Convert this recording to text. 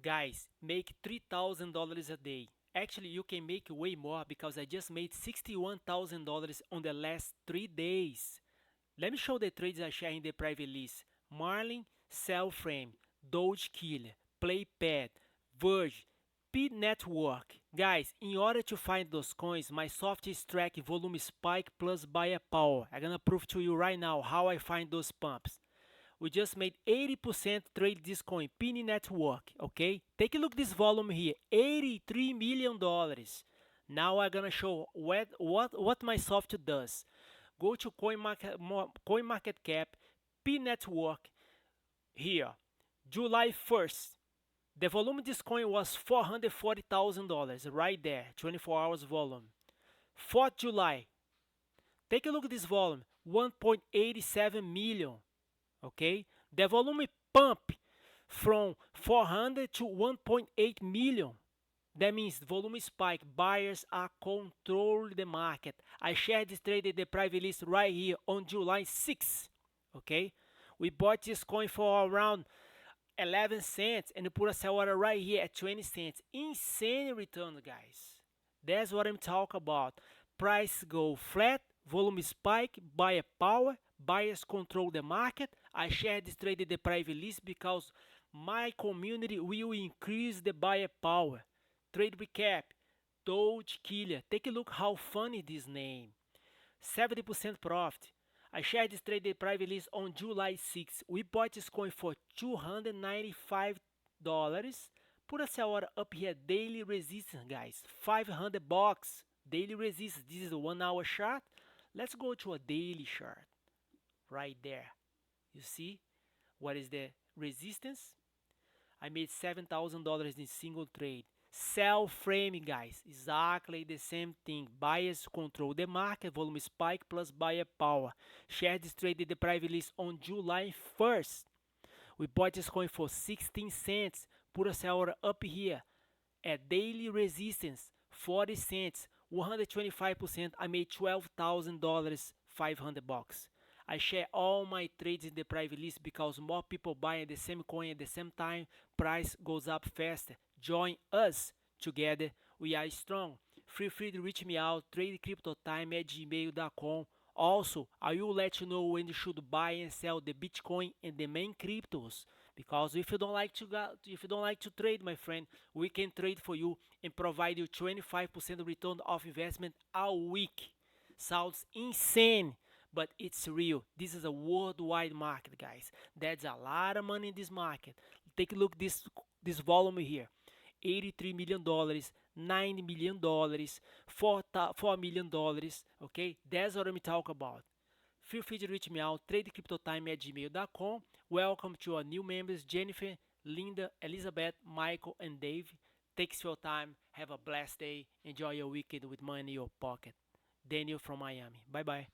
Guys, make $3,000 a day. Actually, you can make way more because I just made $61,000 on the last 3 days. Let me show the trades I share in the private list. Marlin, Cellframe, Doge Killer, PlayPad, Verge, pNetwork. Guys, in order to find those coins, my software is track volume spike plus buyer power. I'm gonna prove to you right now how I find those pumps. We just made 80% trade this coin, pNetwork, okay? Take a look at this volume here, $83 million. Now I'm gonna show what my software does. Go to CoinMarketCap, pNetwork, here, July 1st. The volume of this coin was $440,000, right there, 24 hours volume. 4th July, take a look at this volume, 1.87 million. Okay, the volume pump from 400 to 1.8 million. That means volume spike. Buyers are controlling the market. I shared this trade in the private list right here on July 6th. Okay, we bought this coin for around 11 cents and put a sell order right here at 20 cents. Insane return, guys. That's what I'm talking about. Price go flat, volume spike, buyer power, buyers control the market. I share this trade in the private list because my community will increase the buyer power. Trade recap, Doge Killer. Take a look how funny this name. 70% profit. I shared this trade in the private list on July 6th. We bought this coin for $295. Put a sell order up here, daily resistance, guys. 500 bucks. Daily resistance. This is a 1 hour chart. Let's go to a daily chart. Right there. You see what is the resistance? I made $7,000 in single trade. Cellframe, guys, exactly the same thing. Buyers control the market, volume spike plus buyer power. Share this trade in the private list on July 1st. We bought this coin for 16 cents. Put a sell order up here at daily resistance, 40 cents, 125%. I made $12,000, 500 bucks. I share all my trades in the private list because more people buying the same coin at the same time, price goes up faster. Join us. Together we are strong. Feel free to reach me out, tradecryptotime@gmail.com. Also, I will let you know when you should buy and sell the Bitcoin and the main cryptos. Because if you don't like to trade, my friend, we can trade for you and provide you 25% return of investment a week. Sounds insane, but it's real. This is a worldwide market, guys. There's a lot of money in this market. Take a look at this volume here. $83 million, $9 million, $4 million, okay? That's what I'm talking about. Feel free to reach me out, tradecryptotime@gmail.com. Welcome to our new members, Jennifer, Linda, Elizabeth, Michael, and Dave. Thanks for your time. Have a blessed day. Enjoy your weekend with money in your pocket. Daniel from Miami. Bye-bye.